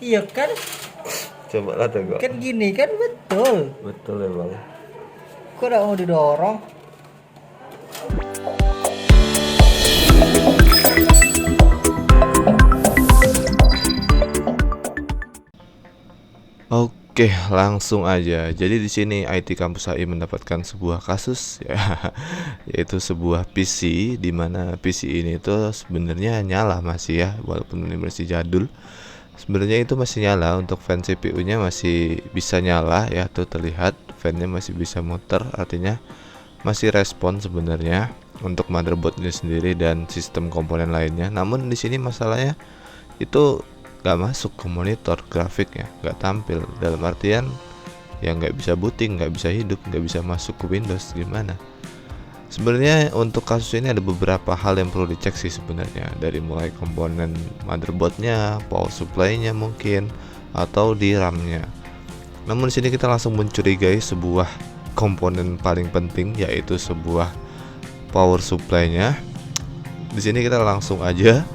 Iya kan? Coba lah Tego. Kan gini kan betul. Betul emang. Kok udah mau didorong? Oke, langsung aja. Jadi di sini IT Kampus AI mendapatkan sebuah kasus ya, yaitu sebuah PC di mana PC ini tuh sebenarnya nyala masih ya, walaupun ini masih jadul. Sebenarnya itu masih nyala untuk fan CPU-nya masih bisa nyala ya, tuh terlihat fan-nya masih bisa muter, artinya masih respon sebenarnya untuk motherboardnya sendiri dan sistem komponen lainnya. Namun di sini masalahnya itu nggak masuk ke monitor grafiknya, nggak tampil, dalam artian ya nggak bisa booting, nggak bisa hidup, nggak bisa masuk ke Windows. Gimana sebenarnya untuk kasus ini? Ada beberapa hal yang perlu dicek sih sebenarnya, dari mulai komponen motherboardnya, power supply-nya mungkin, atau di RAM-nya. Namun di sini kita langsung mencurigai sebuah komponen paling penting, yaitu sebuah power supply-nya. Di sini kita langsung aja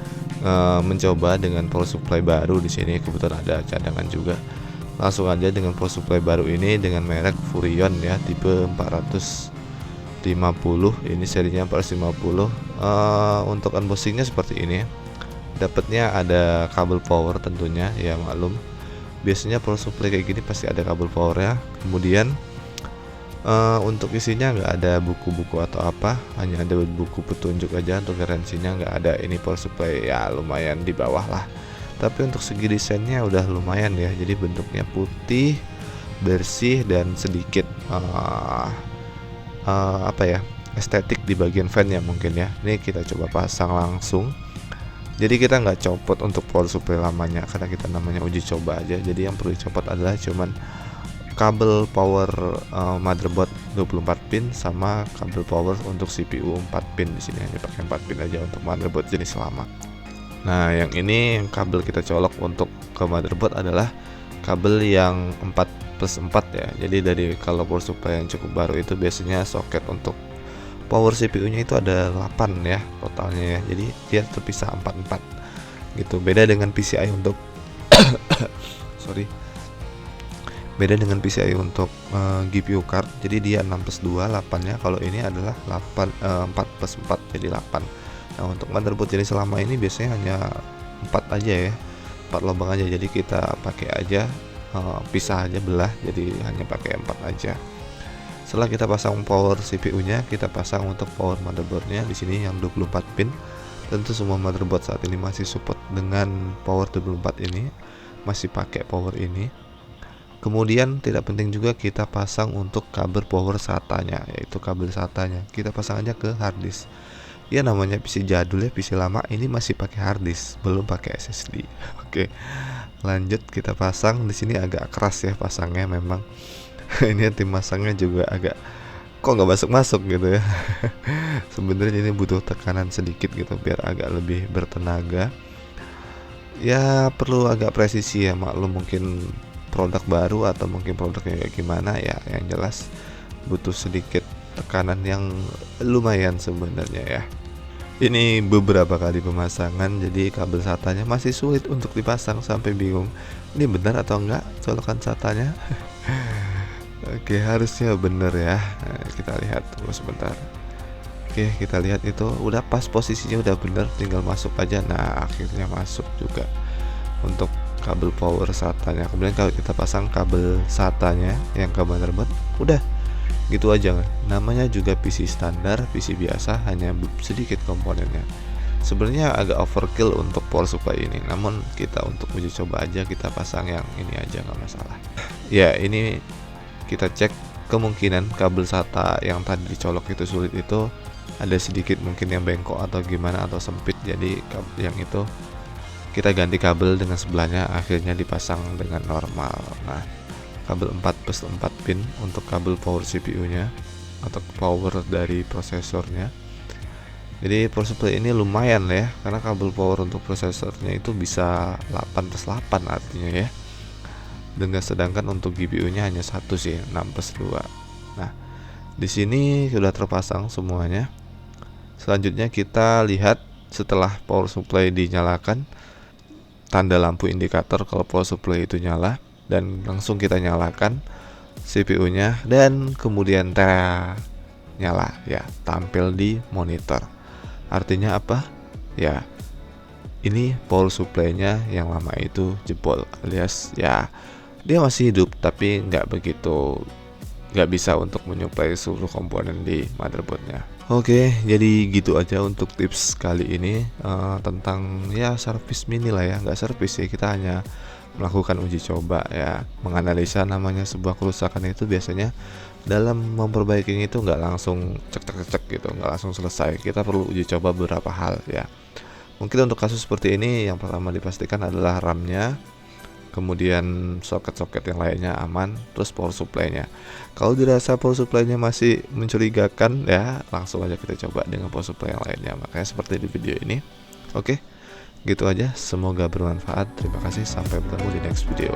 mencoba dengan power supply baru. Di sini kebetulan ada cadangan juga. Langsung aja dengan power supply baru ini dengan merek Furion ya, tipe 450. Ini serinya 450. Untuk unboxingnya seperti ini. Dapatnya ada kabel power tentunya ya, maklum. Biasanya power supply kayak gini pasti ada kabel power ya. Kemudian untuk isinya nggak ada buku-buku atau apa, hanya ada buku petunjuk aja. Untuk garansinya nggak ada. Ini power supply ya lumayan di bawah lah, tapi untuk segi desainnya udah lumayan ya. Jadi bentuknya putih, bersih, dan sedikit apa ya, estetik di bagian fan ya mungkin ya. Ini kita coba pasang langsung. Jadi kita nggak copot untuk power supply lamanya karena kita namanya uji coba aja. Jadi yang perlu dicopot adalah cuman kabel power motherboard 24 pin sama kabel power untuk CPU 4 pin. Di sini hanya pakai 4 pin aja untuk motherboard jenis lama. Nah, yang ini yang kabel kita colok untuk ke motherboard adalah kabel yang 4+4 ya. Jadi dari kalau power supply yang cukup baru itu biasanya soket untuk power CPU-nya itu ada 8 ya totalnya ya. Jadi dia terpisah 4-4 gitu. Beda dengan PCI untuk sorry. Beda dengan PCI untuk GPU card. Jadi dia 6+2 8-nya. Kalau ini adalah 4+4 jadi 8. Nah, untuk motherboard jenis lama ini biasanya hanya 4 aja ya. 4 lubang aja. Jadi kita pakai aja pisah aja, belah, jadi hanya pakai 4 aja. Setelah kita pasang power CPU-nya, kita pasang untuk power motherboard-nya di sini yang 24 pin. Tentu semua motherboard saat ini masih support dengan power 24 ini, masih pakai power ini. Kemudian tidak penting juga kita pasang untuk kabel power SATA-nya, yaitu kabel SATA-nya. Kita pasang aja ke harddisk. Ya namanya PC jadul ya, PC lama ini masih pakai harddisk, belum pakai SSD. Oke. Lanjut kita pasang. Di sini agak keras ya pasangnya memang. Ini tim masangnya juga agak kok nggak masuk-masuk gitu ya. Sebenarnya ini butuh tekanan sedikit gitu biar agak lebih bertenaga. Ya perlu agak presisi ya, maklum mungkin produk baru atau mungkin produknya kayak gimana ya, yang jelas butuh sedikit tekanan yang lumayan sebenarnya ya. Ini beberapa kali pemasangan, jadi kabel SATA-nya masih sulit untuk dipasang sampai bingung ini benar atau enggak colokan SATA-nya. Oke, harusnya bener ya. Nah, kita lihat tunggu sebentar. Oke, kita lihat itu udah pas posisinya, udah bener, tinggal masuk aja. Nah, akhirnya masuk juga untuk kabel power SATA-nya. Kemudian kalau kita pasang kabel SATA-nya yang ke motherboard, udah gitu aja. Namanya juga PC standar, PC biasa, hanya sedikit komponennya. Sebenarnya agak overkill untuk power supply ini, namun kita untuk uji coba aja kita pasang yang ini aja, nggak masalah. Ya, ini kita cek kemungkinan kabel SATA yang tadi dicolok itu sulit itu ada sedikit mungkin yang bengkok atau gimana atau sempit. Jadi yang itu kita ganti kabel dengan sebelahnya, akhirnya dipasang dengan normal. Nah, kabel 4+4 pin untuk kabel power CPU-nya atau power dari prosesornya. Jadi power supply ini lumayan ya, karena kabel power untuk prosesornya itu bisa 8+8 artinya ya. Dengan sedangkan untuk GPU-nya hanya satu sih, 6+2. Nah, di sini sudah terpasang semuanya. Selanjutnya kita lihat setelah power supply dinyalakan, tanda lampu indikator kalau power supply itu nyala, dan langsung kita nyalakan CPU-nya dan kemudian nyala ya, tampil di monitor. Artinya apa? Ya, ini power supply-nya yang lama itu jebol, alias ya dia masih hidup tapi nggak bisa untuk menyuplai seluruh komponen di motherboardnya. Oke, jadi gitu aja untuk tips kali ini tentang ya servis mini lah ya, nggak servis sih, kita hanya melakukan uji coba ya, menganalisa namanya sebuah kerusakan itu biasanya dalam memperbaikinya itu nggak langsung cek gitu, nggak langsung selesai, kita perlu uji coba beberapa hal ya. Mungkin untuk kasus seperti ini yang pertama dipastikan adalah RAM-nya, kemudian soket-soket yang lainnya aman, terus power supply-nya. Kalau dirasa power supply-nya masih mencurigakan ya, langsung aja kita coba dengan power supply yang lainnya. Makanya seperti di video ini. Oke, gitu aja. Semoga bermanfaat. Terima kasih. Sampai bertemu di next video.